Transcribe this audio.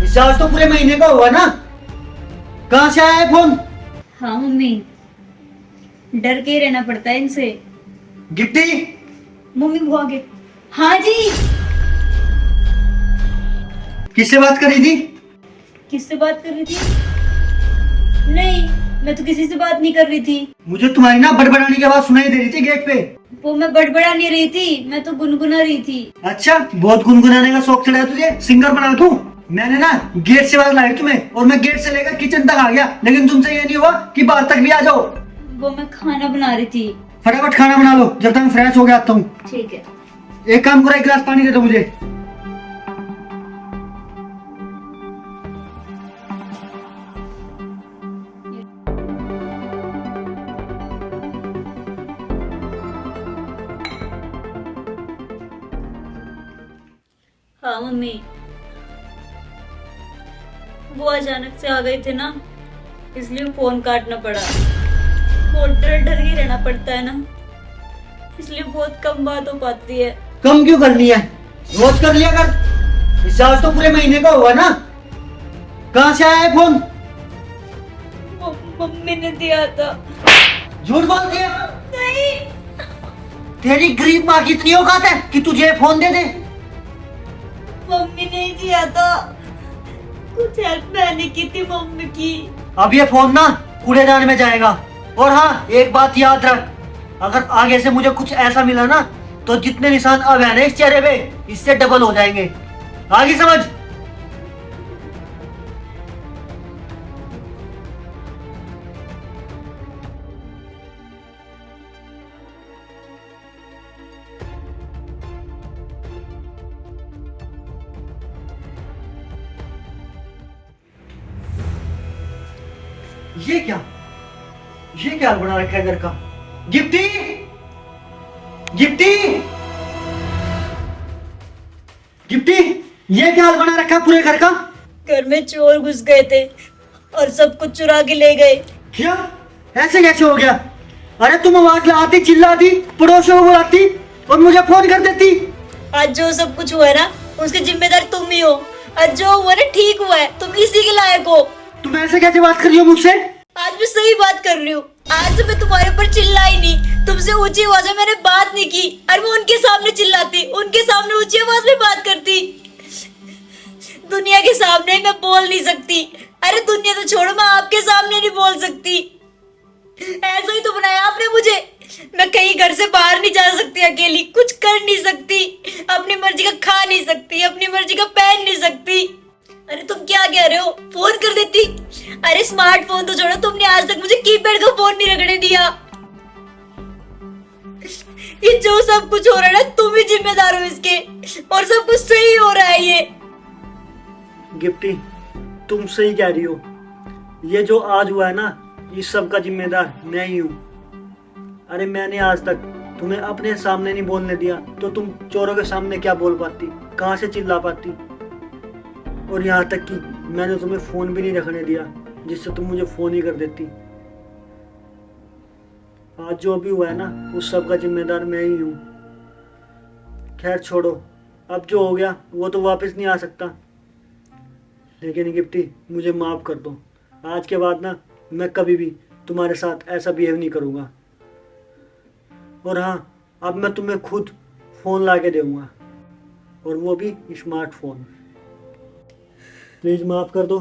Recharge तो पूरे महीने का हुआ ना, कहाँ से आया है फोन? हाँ मम्मी, डर के ही रहना पड़ता है इनसे। गिफ्टी, मम्मी वो आ गए। हाँ जी। किससे बात कर रही थी? किससे बात कर रही थी? नहीं, मैं तो किसी से बात नहीं कर रही थी। मुझे तुम्हारी ना बड़बड़ाने की आवाज सुनाई दे रही थी गेट पे। वो मैं बड़बड़ा नहीं रही थी, मैं तो गुनगुना रही थी। अच्छा, बहुत गुनगुनाने का शौक चढ़ा है तुझे, सिंगर बना दूं? मैंने ना गेट से आवाज लाई तुम्हें और मैं गेट से लेकर किचन तक आ गया, लेकिन तुमसे ये नहीं हुआ कि बाहर तक भी आ जाओ। वो मैं खाना बना रही थी। फटाफट खाना बना लो जब तक मैं फ्रेश हो गया आता हूँ। ठीक है। एक काम करो, एक गिलास पानी दे दो मुझे। हाँ मम्मी, वो अचानक से आ गए थे ना, इसलिए फोन काटना पड़ा। बहुत डर डर के रहना पड़ता है ना, इसलिए बहुत कम बात हो पाती है। कम क्यों करनी है, रोज कर लिया कर। रिचार्ज तो पूरे महीने का हुआ ना, कहाँ से आया है फोन? मम्मी ने दिया था। झूठ बोल दिया? नहीं, तेरी गरीब माँ की इतनी औकात है कि तुझे फोन दे दे? मम्मी ने ही दिया था। कुछ हेल्प मैंने की थी मम्मी की। अब ये फोन ना कूड़ेदान में जाएगा। और हाँ, एक बात याद रख, अगर आगे से मुझे कुछ ऐसा मिला ना, तो जितने निशान अब है ना इस चेहरे पे, इससे डबल हो जाएंगे। आगे समझ। ये क्या, ये क्या बना रखा है घर का? गिफ्टी, गिफ्टी, गिफ्टी, ये क्या हाल बना रखा है पूरे घर का? घर में चोर घुस गए थे और सब कुछ चुरा के ले गए। क्या, ऐसे कैसे हो गया? अरे तुम आवाज लगाती, चिल्लाती, पड़ोसियों को बुलाती और मुझे फोन कर देती। आज जो सब कुछ हुआ है ना, उसके जिम्मेदार तुम ही हो। आज जो हुआ ना ठीक हुआ है, तुम इसी के लायक हो। तुम ऐसे कैसे बात कर रही हो मुझसे? आज मैं सही बात कर रही हूँ। आज तो मैं तुम्हारे ऊपर चिल्लाई नहीं, तुमसे ऊंची आवाज में मैंने बात नहीं की। और मैं उनके सामने चिल्लाती, उनके सामने ऊंची आवाज में बात करती। दुनिया के सामने मैं बोल नहीं सकती। अरे दुनिया तो छोड़ो, मैं आपके सामने नहीं बोल सकती। ऐसा ही तो बनाया आपने मुझे। मैं कहीं घर से बाहर नहीं जा सकती, अकेली कुछ कर नहीं सकती, अपनी मर्जी का खा नहीं सकती, अपनी मर्जी का पहन नहीं सकती। अरे तुम क्या कह रहे हो, फोन कर देती। अरे स्मार्टफोन तो छोड़ो, तुमने आज तक मुझे कीपैड का फोन नहीं रखने दिया। ये जो सब कुछ हो रहा है ना, तुम ही जिम्मेदार हो इसके। और सब कुछ सही हो रहा है ये। गिफ्टी, तुम सही कह रही हो। ये जो आज हुआ है ना, इस सब का जिम्मेदार मैं ही हूँ। अरे मैंने आज तक तुम्हें अपने सामने नहीं बोलने दिया, तो तुम चोरों के सामने क्या बोल पाती, कहाँ से चिल्ला पाती? और यहाँ तक कि मैंने तुम्हें फोन भी नहीं रखने दिया, जिससे तुम मुझे फोन ही कर देती। आज जो भी हुआ है ना, उस सब का जिम्मेदार मैं ही हूँ। खैर छोड़ो, अब जो हो गया वो तो वापस नहीं आ सकता। लेकिन गिफ्टी, मुझे माफ कर दो। आज के बाद ना मैं कभी भी तुम्हारे साथ ऐसा बिहेव नहीं करूँगा। और हाँ, अब मैं तुम्हें खुद फ़ोन ला के दूँगा, और वो भी स्मार्टफोन। प्लीज़ माफ़ कर दो।